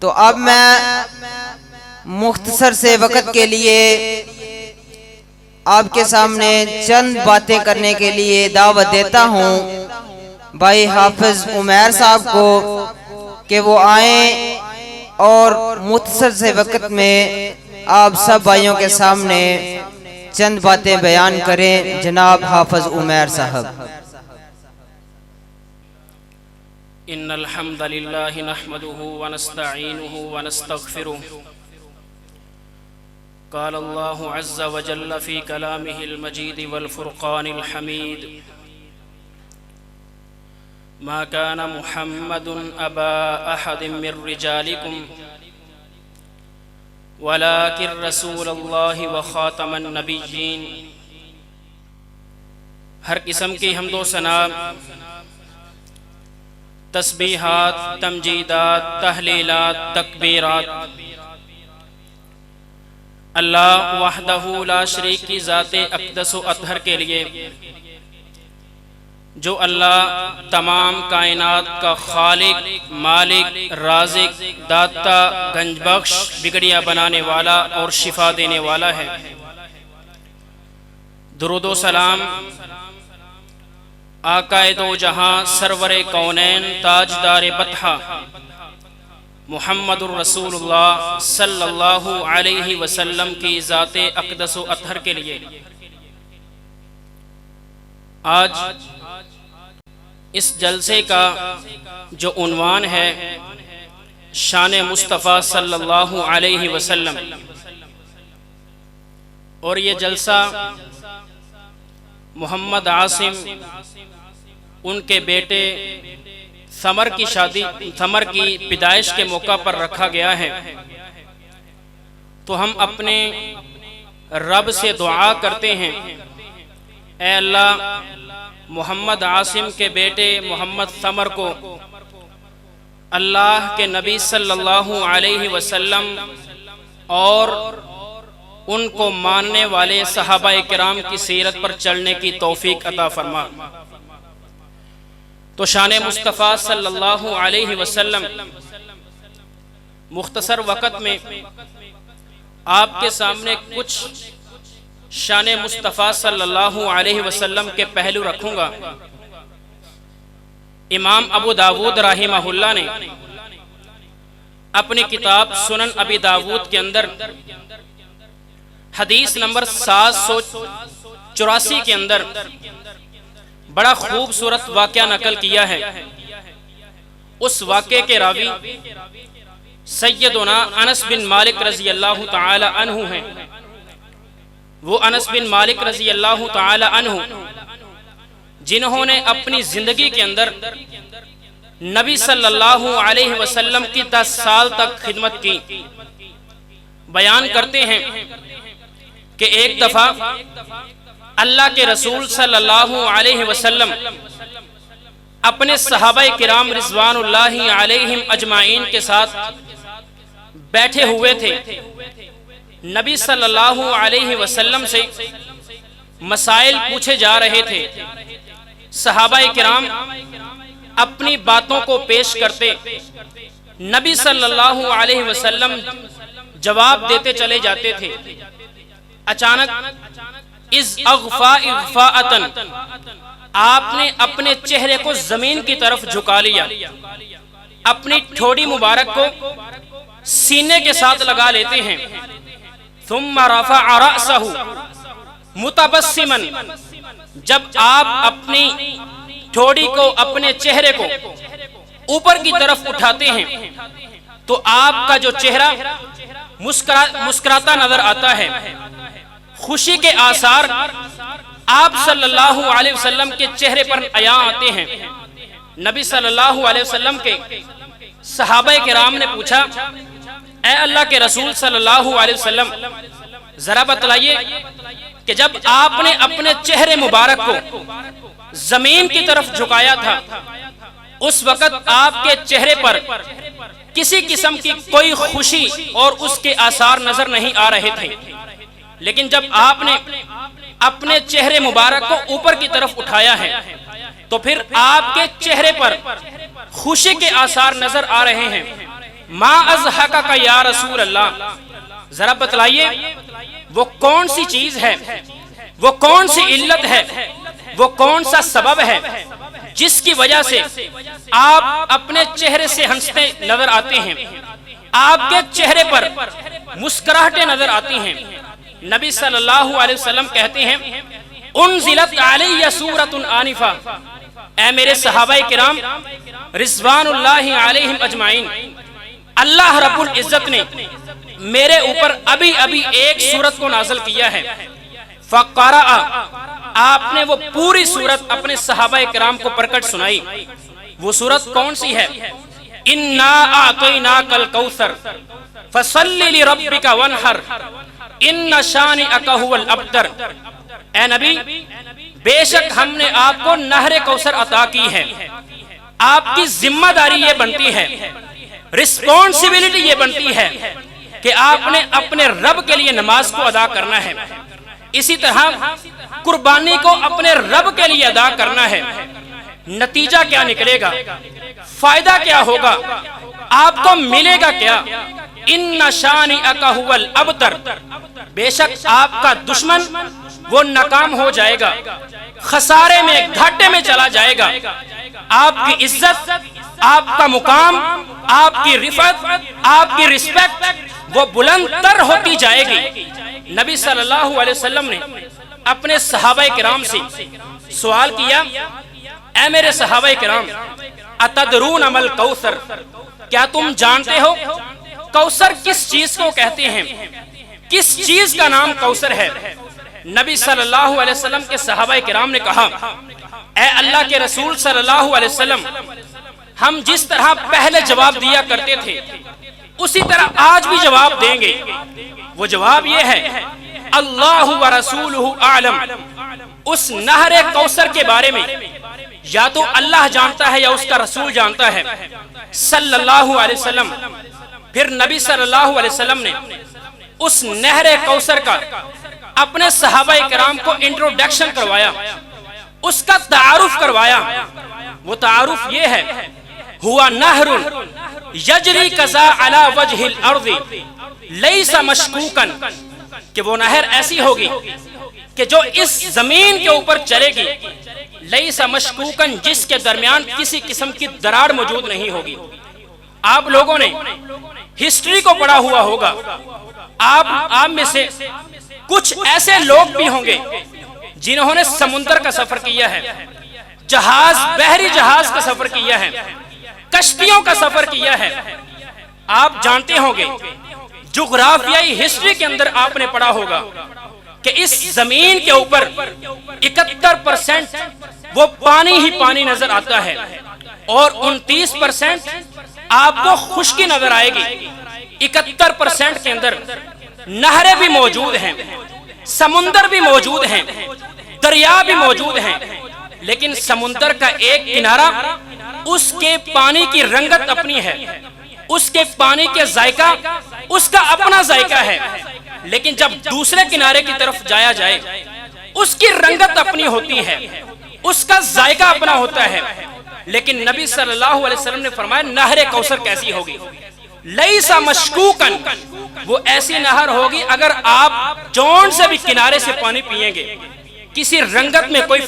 تو اب میں مختصر سے وقت کے لیے آپ کے سامنے چند باتیں کرنے کے لیے دعوت دیتا ہوں بھائی حافظ عمیر صاحب کو کہ وہ آئیں اور مختصر سے وقت میں آپ سب بھائیوں کے سامنے چند باتیں بیان کریں۔ جناب حافظ عمیر صاحب۔ ان الحمد لله نحمده ونستعينه ونستغفره قال الله عز وجل في كلامه المجيد والفرقان الحميد ما كان محمد أبا أحد من رجالكم ولكن رسول الله وخاتم النبيين۔ ہر قسم کی حمد و ثنا، تسبیحات، تمجیدات، تحلیلات، تکبیرات اللہ وحدہ لا شریک کی ذات اقدس و اطہر کے لیے، جو اللہ تمام کائنات کا خالق، مالک، رازق، داتا، گنج بخش، بگڑیا بنانے والا اور شفا دینے والا ہے۔ درود و سلام آقا دو جہاں، سرور کونین، تاجدار بطحہ، محمد الرسول اللہ صلی اللہ علیہ وسلم کی ذات اقدس و اطہر کے لیے آج اس جلسے کا جو عنوان ہے شان مصطفیٰ صلی اللہ علیہ وسلم، اور یہ جلسہ محمد عاصم ان کے بیٹے ثمر کی شادی، ثمر کی پیدائش کے موقع پر رکھا گیا ہے۔ تو ہم اپنے رب سے دعا کرتے ہیں، اے اللہ محمد عاصم کے بیٹے محمد ثمر کو اللہ کے نبی صلی اللہ علیہ وسلم اور ان کو ماننے والے صحابہ کرام کی سیرت پر چلنے کی توفیق عطا فرما۔ تو شان مصطفیٰ صلی اللہ علیہ وسلم مختصر وقت میں آپ کے سامنے کچھ شان مصطفیٰ صلی اللہ علیہ وسلم کے پہلو رکھوں گا۔ امام ابو داود رحمہ اللہ نے اپنی کتاب سنن ابی داود کے اندر حدیث نمبر 784 کے اندر بڑا خوبصورت واقعہ نقل کیا ہے۔ اس واقعے کے راوی سیدنا انس بن مالک رضی اللہ تعالی عنہ ہیں۔ وہ انس بن مالک رضی اللہ تعالی عنہ جنہوں نے اپنی زندگی کے اندر نبی صلی اللہ علیہ وسلم کی 10 سال تک خدمت کی، بیان کرتے ہیں کہ ایک دفعہ اللہ کے رسول صلی اللہ علیہ وسلم اپنے صحابہ کرام رضوان اللہ علیہم اجمعین کے ساتھ بیٹھے ہوئے تھے۔ نبی صلی اللہ علیہ وسلم سے مسائل پوچھے جا رہے تھے۔ صحابہ کرام اپنی باتوں کو پیش کرتے، نبی صلی اللہ علیہ وسلم جواب دیتے چلے جاتے تھے۔ اچانک از اغفا اغفاءتن آپ نے اپنے چہرے کو زمین کی طرف جھکا لیا، اپنی ٹھوڑی مبارک کو سینے کے ساتھ لگا لیتے ہیں۔ ثم رفع رأسہ متبسما، جب آپ اپنی ٹھوڑی کو، اپنے چہرے کو اوپر کی طرف اٹھاتے ہیں تو آپ کا جو چہرہ مسکراتا نظر آتا ہے۔ خوشی کے آثار آپ صلی اللہ علیہ وسلم کے چہرے پر عیاں آتے ہیں۔ نبی صلی اللہ علیہ وسلم کے صحابہ کرام نے پوچھا، اے اللہ کے رسول صلی اللہ علیہ وسلم ذرا بتلائیے کہ جب آپ نے اپنے چہرے مبارک کو زمین کی طرف جھکایا تھا اس وقت آپ کے چہرے پر کسی قسم کی کوئی خوشی اور اس کے آثار نظر نہیں آ رہے تھے، لیکن جب آپ نے اپنے چہرے مبارک کو اوپر کی طرف اٹھایا ہے تو پھر آپ کے چہرے پر خوشی کے آثار نظر آ رہے ہیں۔ ما ازحکک یا رسول اللہ، ذرا بتلائیے وہ کون سی چیز ہے، وہ کون سی علت ہے، وہ کون سا سبب ہے جس کی وجہ سے آپ اپنے چہرے سے ہنستے نظر آتے ہیں، آپ کے چہرے پر مسکراہٹیں نظر آتی ہیں۔ نبی صلی اللہ علیہ وسلم کہتے ہیں انزلت علی سورۃ آنفہ، اے میرے صحابہ کرام رضوان اللہ علیہم اجمعین، اللہ رب العزت نے میرے اوپر ابھی ابھی ایک سورت کو نازل کیا ہے۔ فقرأ، آپ نے وہ پوری سورت اپنے صحابہ کرام کو پڑھ سنائی۔ وہ سورت کون سی ہے؟ انا اعطیناک الکوثر فصل لربک وانحر ان شانئک ھو الابتر، اے نبی بے شک ہم نے آپ کو نہر کوثر عطا کی ہے، آپ کی ذمہ داری یہ بنتی ہے، رسپانسبلٹی یہ بنتی ہے کہ آپ نے اپنے رب کے لیے نماز کو ادا کرنا ہے، اسی طرح قربانی کو اپنے رب کے لیے ادا کرنا ہے۔ نتیجہ کیا نکلے گا؟ فائدہ کیا ہوگا؟ آپ کو ملے گا کیا؟ ان شانئک ھو الابتر، بے شک آپ کا دشمن وہ ناکام ہو جائے گا، خسارے میں گھاٹے میں چلا جائے گا، آپ کی عزت، آپ کا مقام، آپ کی رفعت، آپ کی رسپیکٹ وہ بلند تر ہوتی جائے گی۔ نبی صلی اللہ علیہ وسلم نے اپنے صحابہ کرام سے سوال کیا، اے میرے صحابہ کرام اتدرون مل کوثر، کیا تم جانتے ہو کوثر کس چیز کو کہتے ہیں، کس چیز کا نام کوثر ہے؟ نبی صلی اللہ علیہ وسلم کے صحابہ کرام نے کہا، اے اللہ کے رسول صلی اللہ علیہ وسلم، ہم جس طرح پہلے جواب دیا کرتے تھے اسی طرح آج بھی جواب دیں گے۔ وہ جواب یہ ہے اللہ و رسولہ اعلم، اس نہر کوثر کے بارے میں یا تو اللہ جانتا ہے یا اس کا رسول جانتا ہے صلی اللہ علیہ وسلم۔ پھر نبی صلی اللہ علیہ وسلم نے اس نہر کوثر کا اپنے صحابہ کرام کو انٹروڈکشن کروایا، اس کا تعارف کروایا۔ وہ تعارف یہ ہے، ہوا نہر یجری کذا علی وجہ الارض لیس مشکوکا، کہ وہ نہر ایسی ہوگی کہ جو اس زمین کے اوپر چلے گی، لیس مشکوکا، جس کے درمیان کسی قسم کی دراڑ موجود نہیں ہوگی۔ آپ لوگوں نے ہسٹری کو پڑھا ہوا ہوگا، آپ میں سے کچھ ایسے لوگ بھی ہوں گے جنہوں نے سمندر کا سفر کیا ہے، جہاز، بحری جہاز کا سفر کیا ہے، کشتیوں کا سفر کیا ہے۔ آپ جانتے ہوں گے، جغرافیائی ہسٹری کے اندر آپ نے پڑھا ہوگا کہ اس زمین کے اوپر 71% وہ پانی ہی پانی نظر آتا ہے اور 29% آپ کو خشکی نظر آئے گی۔ 71% کے اندر نہریں بھی موجود ہیں، سمندر بھی موجود ہیں، دریا بھی موجود ہیں، لیکن سمندر کا ایک کنارہ اس کے پانی کی رنگت اپنی ہے، اس کے پانی کے ذائقہ اس کا اپنا ذائقہ ہے، لیکن جب دوسرے کنارے کی طرف جایا جائے اس کی رنگت اپنی ہوتی ہے، اس کا ذائقہ اپنا ہوتا ہے۔ لیکن نبی صلی اللہ علیہ وسلم نے فرمایا نہر کوثر کیسی ہوگی؟ لیس مشکوکن، وہ ایسی نہر ہوگی اگر آپ جون سے بھی کنارے سے پانی پیئیں گے کسی رنگت میں کوئی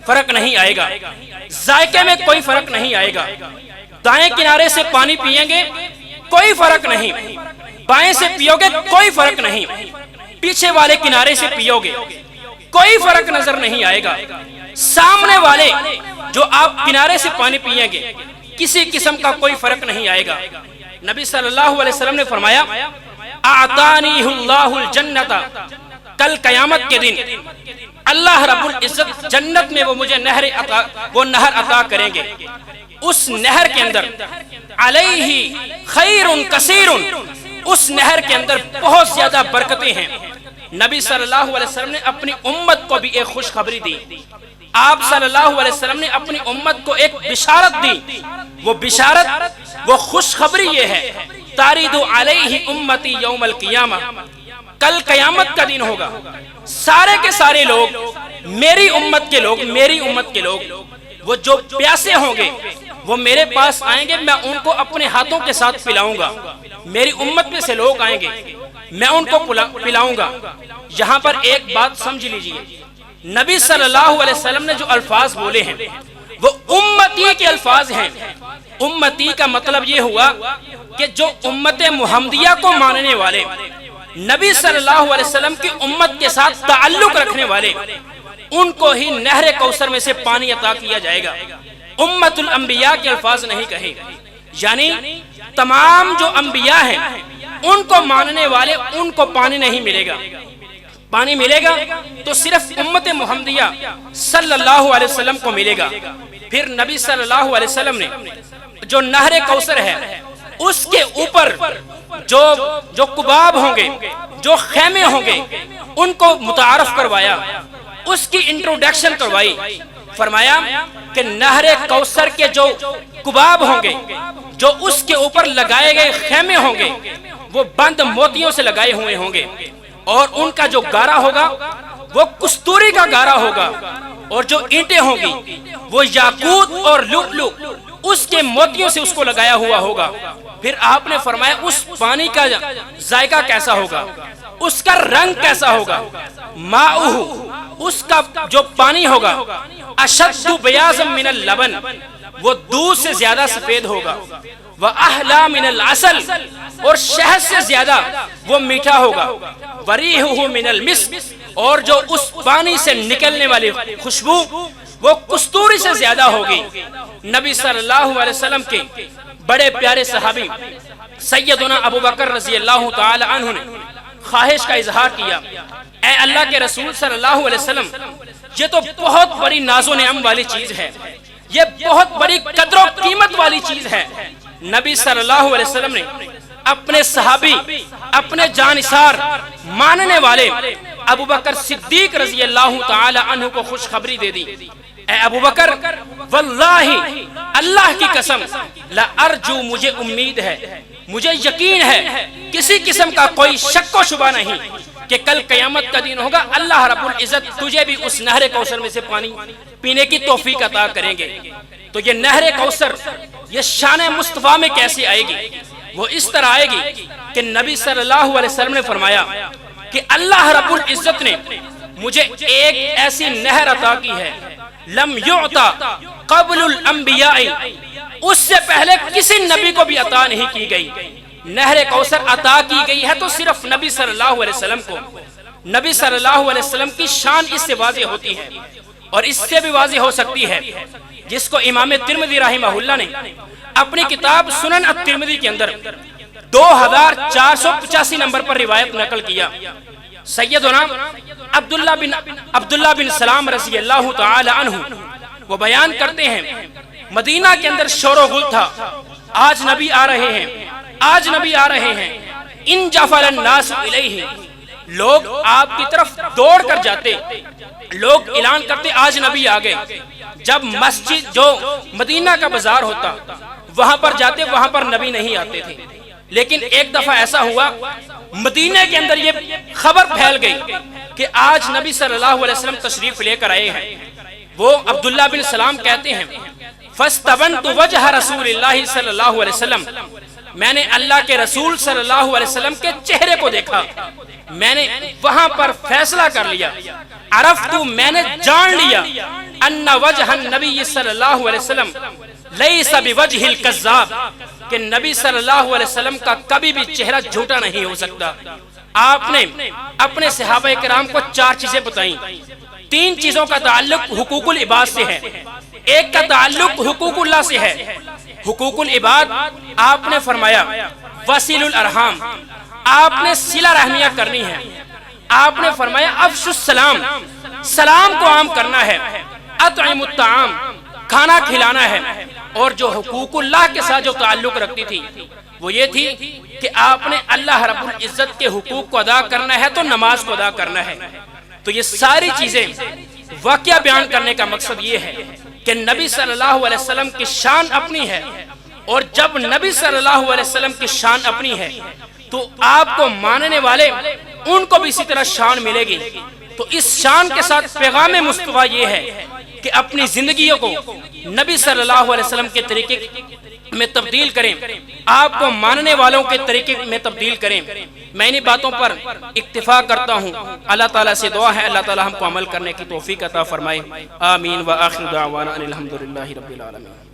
فرق نہیں آئے گا، ذائقے میں کوئی فرق نہیں آئے گا۔ دائیں کنارے سے پانی پیئیں گے کوئی فرق نہیں، بائیں سے پیو گے کوئی فرق نہیں، پیچھے والے کنارے سے پیو گے کوئی فرق نظر نہیں آئے گا، سامنے والے جو آپ کنارے سے پانی پیئیں گے کسی قسم کا کوئی فرق نہیں آئے گا۔ نبی صلی اللہ علیہ وسلم نے فرمایا اعطانی اللہ الجنت، کل قیامت کے دن اللہ رب العزت جنت میں وہ مجھے نہر عطا کریں گے، اس نہر کے اندر علیہ خیر کثیر، اس نہر کے اندر بہت زیادہ برکتیں ہیں۔ نبی صلی اللہ علیہ وسلم نے اپنی امت کو بھی ایک خوشخبری دی، آپ صلی اللہ علیہ وسلم نے اپنی امت کو ایک بشارت دی، وہ بشارت، وہ خوشخبری یہ ہے تارد علیہ امتی یوم القیامہ، کل قیامت کا دن ہوگا، سارے کے سارے لوگ میری امت کے لوگ وہ جو پیاسے ہوں گے وہ میرے پاس آئیں گے، میں ان کو اپنے ہاتھوں کے ساتھ پلاؤں گا، میری امت میں سے لوگ آئیں گے، میں ان کو پلاؤں گا۔ یہاں پر ایک بات سمجھ لیجئے، نبی صلی اللہ علیہ وسلم نے جو الفاظ بولے ہیں وہ امتی کے الفاظ ہیں۔ امتی کا مطلب یہ ہوا کہ جو امت محمدیہ کو ماننے والے، نبی صلی اللہ علیہ وسلم کی امت کے ساتھ تعلق رکھنے والے، ان کو ہی نہر کوثر میں سے پانی عطا کیا جائے گا۔ امت الانبیاء کے الفاظ نہیں کہے، یعنی تمام جو انبیاء ہیں ان کو ماننے والے ان کو پانی نہیں ملے گا۔ پانی ملے گا تو صرف امت محمدیہ صلی اللہ علیہ وسلم کو ملے گا۔ پھر نبی صلی اللہ علیہ وسلم نے جو نہر کوثر ہے اس کے اوپر جو کباب ہوں گے، جو خیمے ہوں گے، ان کو متعارف کروایا، اس کی انٹروڈکشن کروائی۔ فرمایا کہ نہر کوثر کے جو کباب ہوں گے، جو اس کے اوپر لگائے گئے خیمے ہوں گے، وہ بند موتیوں سے لگائے ہوئے ہوں گے، اور ان کا جو گارا ہوگا وہ کستوری کا گارا ہوگا، اور جو اینٹیں ہوں گی وہ یاقوت اور لؤلؤ اس کے موتیوں سے اس کو لگایا ہوا ہوگا۔ پھر آپ نے فرمایا اس پانی کا ذائقہ کیسا ہوگا، اس کا رنگ کیسا ہوگا، ماؤہ، اس کا جو پانی ہوگا، اشد بیاض من اللبن، وہ دودھ سے زیادہ سفید ہوگا، وَأَحْلَى مِنَ الْعَسَلِ، اور شہد سے زیادہ وہ میٹھا ہوگا، وَرِيحُهُ مِنَ الْمِسْكِ، اور جو اس پانی سے نکلنے والی خوشبو وہ کستوری سے زیادہ ہوگی۔ نبی صلی اللہ علیہ وسلم کے بڑے پیارے صحابی سیدنا ابو بکر رضی اللہ تعالی عنہ نے خواہش کا اظہار کیا، اے اللہ کے رسول صلی اللہ علیہ وسلم، یہ تو بہت بڑی ناز و نعم والی چیز ہے، یہ بہت بڑی قدر و قیمت والی چیز ہے۔ نبی صلی اللہ علیہ وسلم نے اپنے صحابی، اپنے جانثار ماننے والے ابو بکر صدیق رضی اللہ تعالی عنہ کو خوشخبری دے دی، اے ابو بکر، واللہ اللہ کی قسم، لا ارجو، مجھے امید ہے، مجھے یقین ہے، کسی قسم کا کوئی شک و شبہ نہیں کہ کل قیامت کا دن ہوگا، اللہ رب العزت تجھے بھی اس نہر کوثر میں سے پانی پینے کی توفیق عطا کریں گے۔ تو یہ نہر کوثر یہ شان مصطفیٰ میں کیسے آئے گی؟ وہ اس طرح آئے گی کہ نبی صلی اللہ علیہ وسلم نے فرمایا کہ اللہ رب العزت نے مجھے ایک ایسی نہر عطا کی ہے، لم یعطا قبل الانبیاء، اس سے پہلے کسی نبی کو بھی عطا نہیں کی گئی۔ نہر کوثر عطا کی گئی ہے تو صرف نبی صلی اللہ علیہ وسلم کو۔ نبی صلی اللہ علیہ وسلم کی شان اس سے واضح ہوتی ہے، اور اس سے بھی واضح ہو سکتی ہے جس کو امام ترمذی رحمہ اللہ نے اپنی کتاب سنن الترمذی کے اندر 2485 نمبر پر روایت نقل کیا۔ سیدنا عبداللہ بن سلام رضی اللہ تعالی عنہ وہ بیان کرتے ہیں، مدینہ کے اندر شور و غل تھا، آج نبی آ رہے ہیں، آج نبی آ رہے ہیں، ان جفل الناس الیہ، لوگ آپ کی طرف دوڑ کر جاتے، لوگ اعلان کرتے آج نبی آ گئے۔ جب مسجد جو مدینہ کا بازار ہوتا وہاں پر جاتے، وہاں پر نبی نہیں آتے تھے، لیکن ایک دفعہ ایسا ہوا مدینہ کے اندر یہ خبر پھیل گئی کہ آج نبی صلی اللہ علیہ وسلم تشریف لے کر آئے ہیں۔ وہ عبداللہ بن سلام کہتے ہیں، فَاسْتَبَنْتُ وَجْهَ رَسُولِ اللَّهِ صلی اللہ علیہ وسلم، میں نے اللہ کے رسول صلی اللہ علیہ وسلم کے چہرے کو دیکھا، میں نے وہاں پر فیصلہ کر لیا، عرفت، میں نے جان لیا، ان وجہ النبی صلی اللہ علیہ وسلم لیس بوجہ الکذاب، کہ نبی صلی اللہ علیہ وسلم کا کبھی بھی چہرہ جھوٹا نہیں ہو سکتا۔ آپ نے اپنے صحابہ کرام کو 4 چیزیں بتائیں۔ 3 چیزوں کا تعلق حقوق العباد سے ہے، ایک کا تعلق حقوق اللہ سے ہے۔ حقوق العباد آپ نے فرمایا وصل الارحام، آپ نے صلہ رحمیہ کرنی ہے۔ آپ نے فرمایا افشوا السلام، سلام کو عام کرنا ہے۔ اطعموا الطعام، کھانا کھلانا ہے۔ اور جو حقوق اللہ کے ساتھ جو تعلق رکھتی تھی وہ یہ تھی کہ آپ نے اللہ رب العزت کے حقوق کو ادا کرنا ہے تو نماز کو ادا کرنا ہے۔ تو یہ ساری چیزیں واقعہ بیان کرنے کا مقصد یہ ہے کہ نبی صلی اللہ علیہ وسلم کی شان اپنی ہے، اور جب نبی صلی اللہ علیہ وسلم کی شان اپنی ہے تو آپ کو ماننے والے ان کو بھی اسی طرح شان ملے گی۔ تو اس شان کے ساتھ پیغام مصطفیٰ یہ ہے کہ اپنی زندگیوں کو نبی صلی اللہ علیہ وسلم کے طریقے میں تبدیل کریں، آپ کو ماننے والوں کے طریقے میں تبدیل کریں۔ میں انہی باتوں پر اکتفا کرتا ہوں۔ اللہ تعالیٰ سے دعا ہے اللہ تعالیٰ ہم کو عمل کرنے کی توفیق عطا فرمائے۔ آمین وآخر دعوانا ان الحمدللہ رب العالمین۔